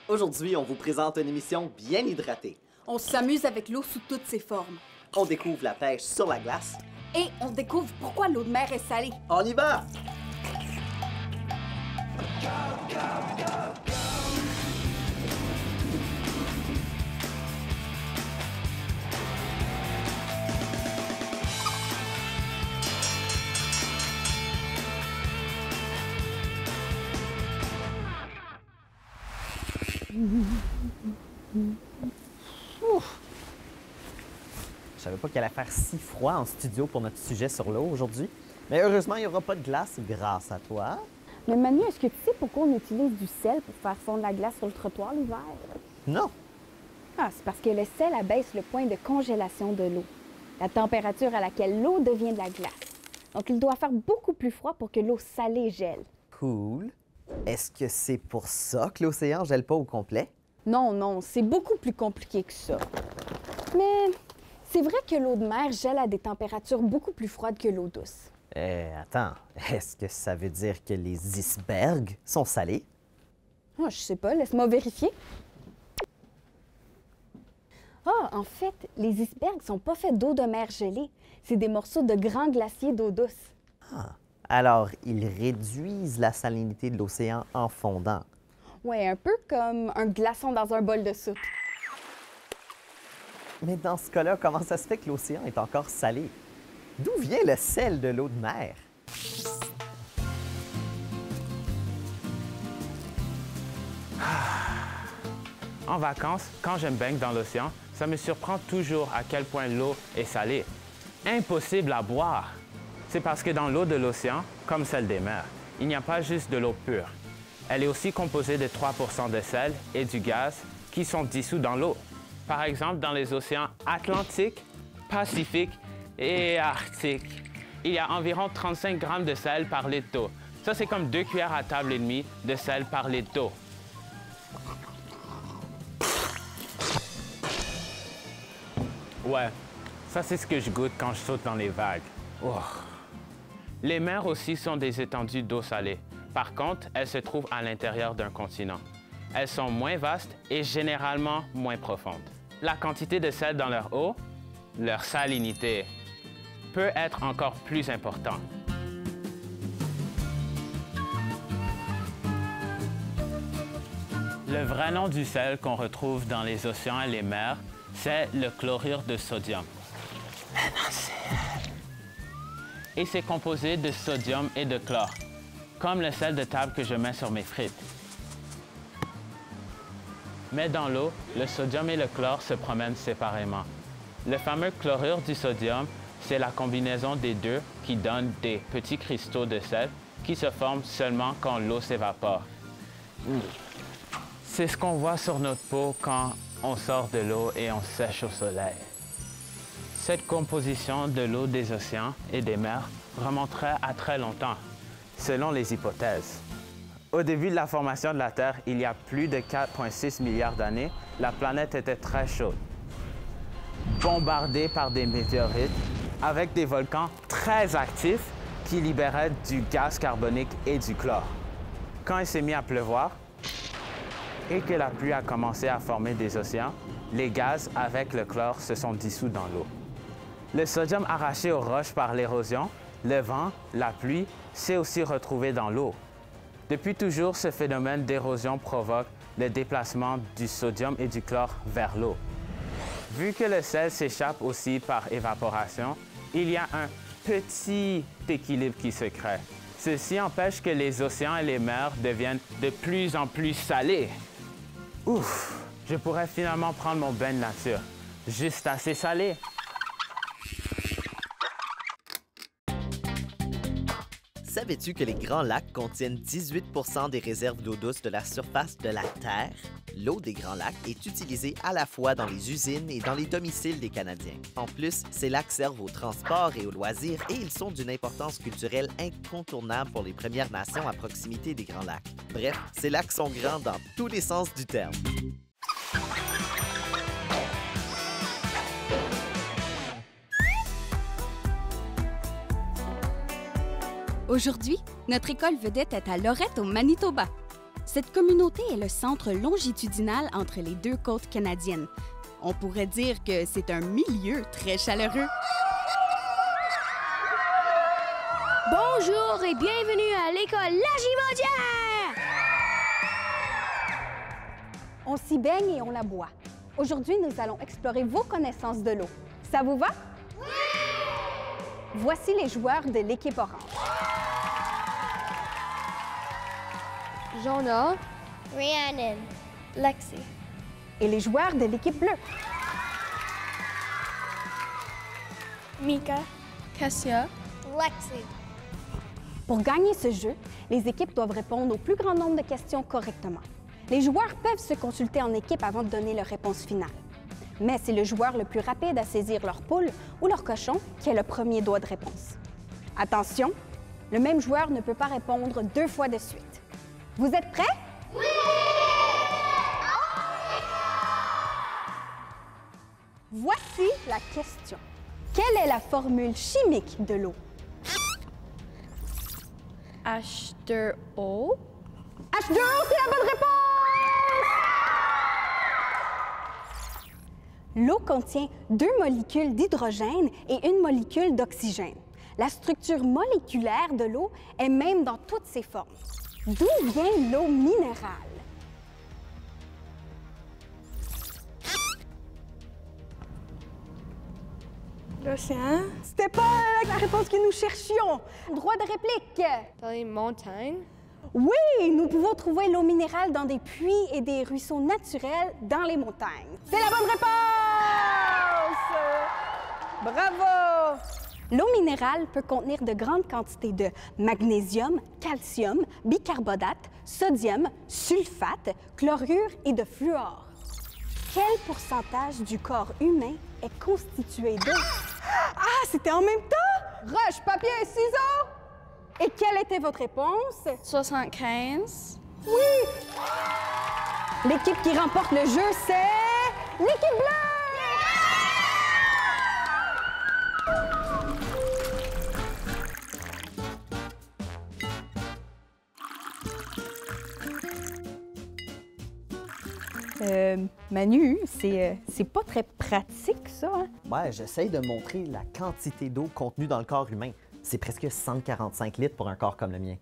Aujourd'hui, on vous présente une émission bien hydratée. On s'amuse avec l'eau sous toutes ses formes. On découvre la pêche sur la glace. Et on découvre pourquoi l'eau de mer est salée. On y va! Je savais pas qu'il allait faire si froid en studio pour notre sujet sur l'eau aujourd'hui. Mais heureusement, il n'y aura pas de glace grâce à toi. Mais Manu, est-ce que tu sais pourquoi on utilise du sel pour faire fondre la glace sur le trottoir l'hiver? Non. Ah, c'est parce que le sel abaisse le point de congélation de l'eau, la température à laquelle l'eau devient de la glace. Donc, il doit faire beaucoup plus froid pour que l'eau salée gèle. Cool. Est-ce que c'est pour ça que l'océan gèle pas au complet? Non, c'est beaucoup plus compliqué que ça. Mais c'est vrai que l'eau de mer gèle à des températures beaucoup plus froides que l'eau douce. Attends, est-ce que ça veut dire que les icebergs sont salés? Oh, je sais pas, laisse-moi vérifier. Ah, en fait, les icebergs sont pas faits d'eau de mer gelée. C'est des morceaux de grands glaciers d'eau douce. Ah, alors ils réduisent la salinité de l'océan en fondant. Ouais, un peu comme un glaçon dans un bol de soupe. Mais dans ce cas-là, comment ça se fait que l'océan est encore salé? D'où vient le sel de l'eau de mer? En vacances, quand je me baigne dans l'océan, ça me surprend toujours à quel point l'eau est salée. Impossible à boire! C'est parce que dans l'eau de l'océan, comme celle des mers, il n'y a pas juste de l'eau pure. Elle est aussi composée de 3 % de sel et du gaz qui sont dissous dans l'eau. Par exemple, dans les océans Atlantique, Pacifique et Arctique, il y a environ 35 grammes de sel par litre d'eau. Ça, c'est comme 2 cuillères à table et demie de sel par litre d'eau. Ouais, ça, c'est ce que je goûte quand je saute dans les vagues. Oh. Les mers aussi sont des étendues d'eau salée. Par contre, elles se trouvent à l'intérieur d'un continent. Elles sont moins vastes et généralement moins profondes. La quantité de sel dans leur eau, leur salinité, peut être encore plus importante. Le vrai nom du sel qu'on retrouve dans les océans et les mers, c'est le chlorure de sodium. Et c'est composé de sodium et de chlore, comme le sel de table que je mets sur mes frites. Mais dans l'eau, le sodium et le chlore se promènent séparément. Le fameux chlorure du sodium, c'est la combinaison des deux qui donne des petits cristaux de sel qui se forment seulement quand l'eau s'évapore. C'est ce qu'on voit sur notre peau quand on sort de l'eau et on sèche au soleil. Cette composition de l'eau des océans et des mers remonterait à très longtemps, selon les hypothèses. Au début de la formation de la Terre, il y a plus de 4,6 milliards d'années, la planète était très chaude, bombardée par des météorites, avec des volcans très actifs qui libéraient du gaz carbonique et du chlore. Quand il s'est mis à pleuvoir et que la pluie a commencé à former des océans, les gaz avec le chlore se sont dissous dans l'eau. Le sodium arraché aux roches par l'érosion, le vent, la pluie, s'est aussi retrouvé dans l'eau. Depuis toujours, ce phénomène d'érosion provoque le déplacement du sodium et du chlore vers l'eau. Vu que le sel s'échappe aussi par évaporation, il y a un petit équilibre qui se crée. Ceci empêche que les océans et les mers deviennent de plus en plus salés. Ouf! Je pourrais finalement prendre mon bain de nature. Juste assez salé. Savais-tu que les grands lacs contiennent 18 % des réserves d'eau douce de la surface de la Terre? L'eau des grands lacs est utilisée à la fois dans les usines et dans les domiciles des Canadiens. En plus, ces lacs servent au transport et aux loisirs et ils sont d'une importance culturelle incontournable pour les Premières Nations à proximité des grands lacs. Bref, ces lacs sont grands dans tous les sens du terme. Aujourd'hui, notre école vedette est à Lorette, au Manitoba. Cette communauté est le centre longitudinal entre les deux côtes canadiennes. On pourrait dire que c'est un milieu très chaleureux. Bonjour et bienvenue à l'école Lagimodière! On s'y baigne et on la boit. Aujourd'hui, nous allons explorer vos connaissances de l'eau. Ça vous va? Oui! Voici les joueurs de l'équipe orange. Jonah, Rhiannon, Lexi. Et les joueurs de l'équipe bleue. Mika, Cassia, Lexi. Pour gagner ce jeu, les équipes doivent répondre au plus grand nombre de questions correctement. Les joueurs peuvent se consulter en équipe avant de donner leur réponse finale. Mais c'est le joueur le plus rapide à saisir leur poule ou leur cochon qui a le premier doigt de réponse. Attention, le même joueur ne peut pas répondre 2 fois de suite. Vous êtes prêts? Oui! Voici la question. Quelle est la formule chimique de l'eau? H2O. H2O, c'est la bonne réponse! L'eau contient 2 molécules d'hydrogène et 1 molécule d'oxygène. La structure moléculaire de l'eau est même dans toutes ses formes. D'où vient l'eau minérale? L'océan. C'était pas la réponse que nous cherchions. Droit de réplique. Dans les montagnes. Oui, nous pouvons trouver l'eau minérale dans des puits et des ruisseaux naturels dans les montagnes. C'est la bonne réponse! Bravo! L'eau minérale peut contenir de grandes quantités de magnésium, calcium, bicarbonate, sodium, sulfate, chlorure et de fluor. Quel pourcentage du corps humain est constitué d'eau? Ah, c'était en même temps? Roche, papier, ciseaux! Et quelle était votre réponse? 75. Oui! L'équipe qui remporte le jeu, c'est l'équipe bleue! Manu, c'est pas très pratique, ça, hein? Ouais, j'essaye de montrer la quantité d'eau contenue dans le corps humain. C'est presque 145 litres pour un corps comme le mien.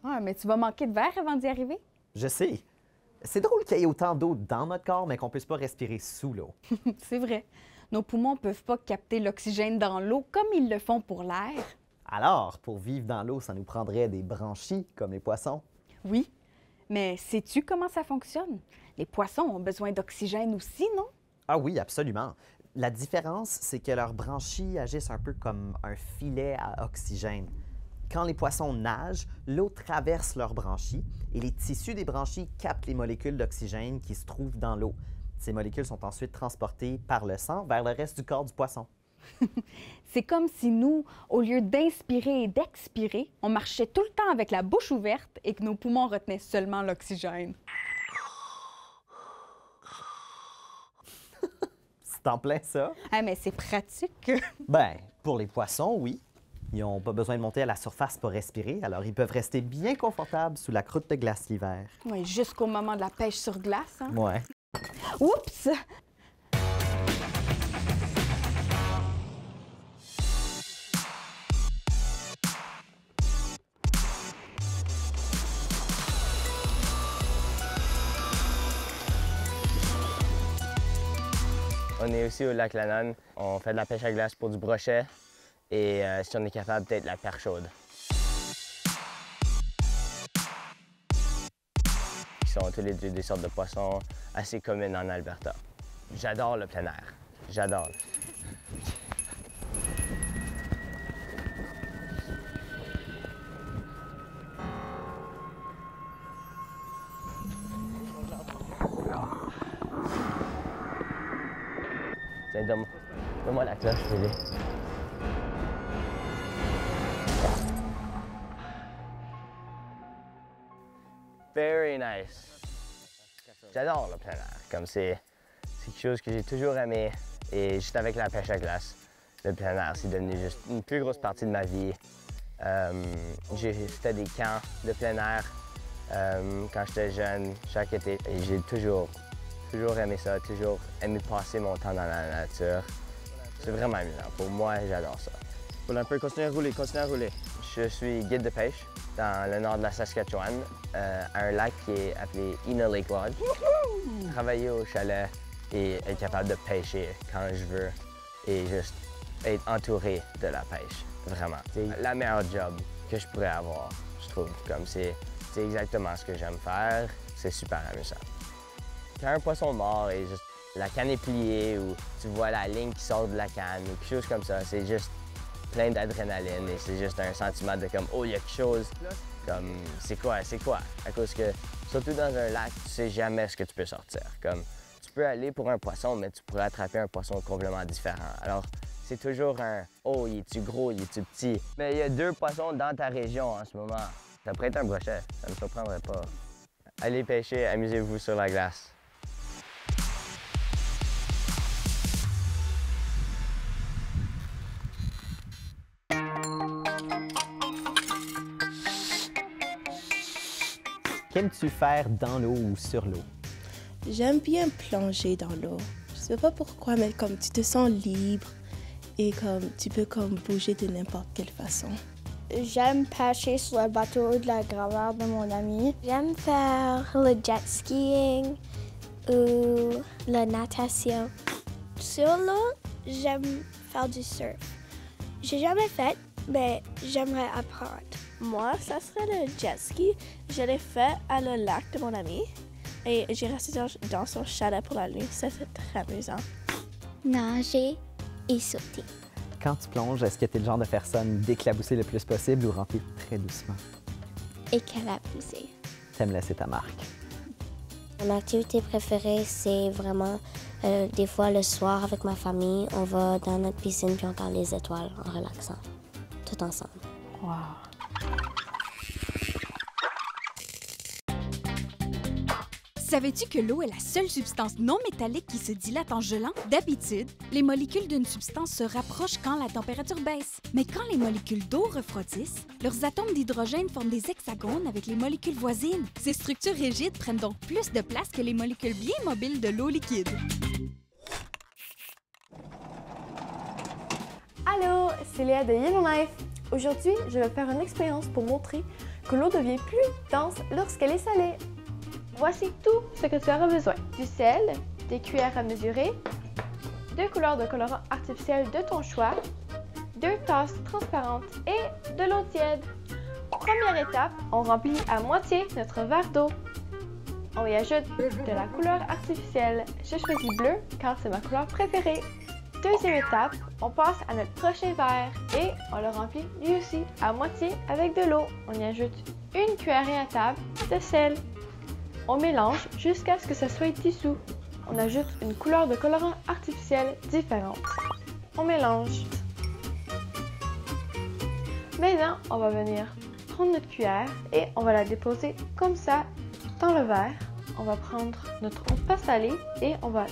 Ouais, mais tu vas manquer de verre avant d'y arriver? Je sais. C'est drôle qu'il y ait autant d'eau dans notre corps, mais qu'on ne puisse pas respirer sous l'eau. C'est vrai. Nos poumons peuvent pas capter l'oxygène dans l'eau comme ils le font pour l'air. Alors, pour vivre dans l'eau, ça nous prendrait des branchies, comme les poissons. Oui, mais sais-tu comment ça fonctionne? Les poissons ont besoin d'oxygène aussi, non? Ah oui, absolument. La différence, c'est que leurs branchies agissent un peu comme un filet à oxygène. Quand les poissons nagent, l'eau traverse leurs branchies et les tissus des branchies captent les molécules d'oxygène qui se trouvent dans l'eau. Ces molécules sont ensuite transportées par le sang vers le reste du corps du poisson. C'est comme si nous, au lieu d'inspirer et d'expirer, on marchait tout le temps avec la bouche ouverte et que nos poumons retenaient seulement l'oxygène. C'est en plein ça. Ah, mais c'est pratique. Ben, pour les poissons, oui. Ils n'ont pas besoin de monter à la surface pour respirer, alors ils peuvent rester bien confortables sous la croûte de glace l'hiver. Oui, jusqu'au moment de la pêche sur glace. Hein? Ouais. Oups! On est aussi au lac Lannon. On fait de la pêche à glace pour du brochet et si on est capable, peut-être la perche chaude. Qui sont tous les deux des sortes de poissons assez communes en Alberta. J'adore le plein air. J'adore. Tiens, donne-moi la cloche, Philly. Very nice. J'adore le plein air. Comme c'est quelque chose que j'ai toujours aimé. Et juste avec la pêche à glace, le plein air, c'est devenu juste une plus grosse partie de ma vie. J'ai fait des camps de plein air Quand j'étais jeune, chaque été, et j'ai toujours aimé ça, toujours aimé passer mon temps dans la nature. C'est vraiment amusant. Pour moi, j'adore ça. Pour un peu continuer à rouler, Je suis guide de pêche dans le nord de la Saskatchewan, à un lac qui est appelé Ina Lake Lodge. Travailler au chalet et être capable de pêcher quand je veux et juste être entouré de la pêche, vraiment. C'est la meilleure job que je pourrais avoir, je trouve. Comme c'est exactement ce que j'aime faire, c'est super amusant. Quand un poisson mort et juste la canne est pliée ou tu vois la ligne qui sort de la canne ou quelque chose comme ça, c'est juste plein d'adrénaline et c'est juste un sentiment de comme oh, il y a quelque chose, comme c'est quoi? À cause que, surtout dans un lac, tu sais jamais ce que tu peux sortir. Comme tu peux aller pour un poisson, mais tu pourrais attraper un poisson complètement différent. Alors, c'est toujours un oh, il est-tu gros, il est-tu petit? Mais il y a 2 poissons dans ta région en ce moment. Ça pourrait être un brochet, ça ne me surprendrait pas. Allez pêcher, amusez-vous sur la glace. Qu'aimes-tu faire dans l'eau ou sur l'eau? J'aime bien plonger dans l'eau. Je sais pas pourquoi, mais comme tu te sens libre et comme tu peux comme bouger de n'importe quelle façon. J'aime pêcher sur le bateau de la grand-mère de mon ami. J'aime faire le jet skiing ou la natation. Sur l'eau, j'aime faire du surf. J'ai jamais fait, mais j'aimerais apprendre. Moi, ça serait le jet ski. Je l'ai fait à le lac de mon ami et j'ai resté dans son chalet pour la nuit. C'était très amusant. Nager et sauter. Quand tu plonges, est-ce que tu es le genre de personne d'éclabousser le plus possible ou remplir très doucement? Éclabousser. T'aimes laisser ta marque. Mon activité préférée, c'est vraiment des fois le soir avec ma famille, on va dans notre piscine puis on regarde les étoiles en relaxant, tout ensemble. Wow! Savais-tu que l'eau est la seule substance non métallique qui se dilate en gelant? D'habitude, les molécules d'une substance se rapprochent quand la température baisse. Mais quand les molécules d'eau refroidissent, leurs atomes d'hydrogène forment des hexagones avec les molécules voisines. Ces structures rigides prennent donc plus de place que les molécules bien mobiles de l'eau liquide. Allô, c'est Léa de Yellow Life. Aujourd'hui, je vais faire une expérience pour montrer que l'eau devient plus dense lorsqu'elle est salée. Voici tout ce que tu auras besoin. Du sel, des cuillères à mesurer, 2 couleurs de colorant artificiel de ton choix, 2 tasses transparentes et de l'eau tiède. Première étape, on remplit à moitié notre verre d'eau. On y ajoute de la couleur artificielle. J'ai choisi bleu car c'est ma couleur préférée. Deuxième étape, on passe à notre prochain verre et on le remplit lui aussi à moitié avec de l'eau. On y ajoute une cuillerée à table de sel. On mélange jusqu'à ce que ça soit dissous. On ajoute une couleur de colorant artificiel différente. On mélange. Maintenant, on va venir prendre notre cuillère et on va la déposer comme ça dans le verre. On va prendre notre eau pas salée et on va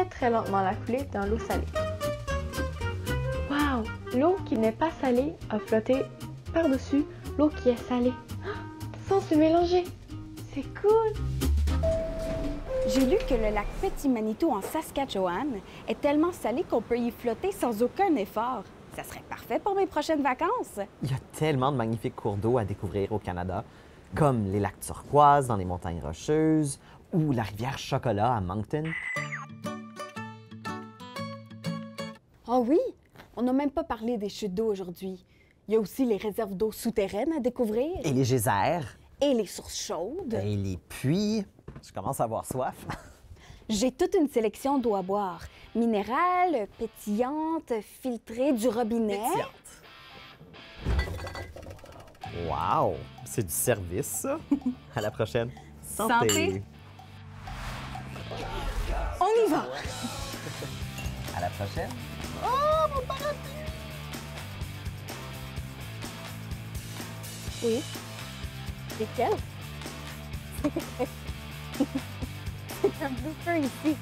très lentement la couler dans l'eau salée. Wow! L'eau qui n'est pas salée a flotté par-dessus l'eau qui est salée. Sans se mélanger. C'est cool! J'ai lu que le lac Petit Manitou en Saskatchewan est tellement salé qu'on peut y flotter sans aucun effort. Ça serait parfait pour mes prochaines vacances. Il y a tellement de magnifiques cours d'eau à découvrir au Canada, comme les lacs turquoises dans les montagnes rocheuses ou la rivière Chocolat à Moncton. Oh oui, on n'a même pas parlé des chutes d'eau aujourd'hui. Il y a aussi les réserves d'eau souterraines à découvrir. Et les geysers. Et les sources chaudes. Et les puits. Je commence à avoir soif. J'ai toute une sélection d'eau à boire. Minérale, pétillante, filtrée du robinet. Pétillante. Wow! C'est du service, ça. À la prochaine. Santé. On y va! À la prochaine. Oh, mon parapluie! Oui. Lesquels? C'est un blooper ici.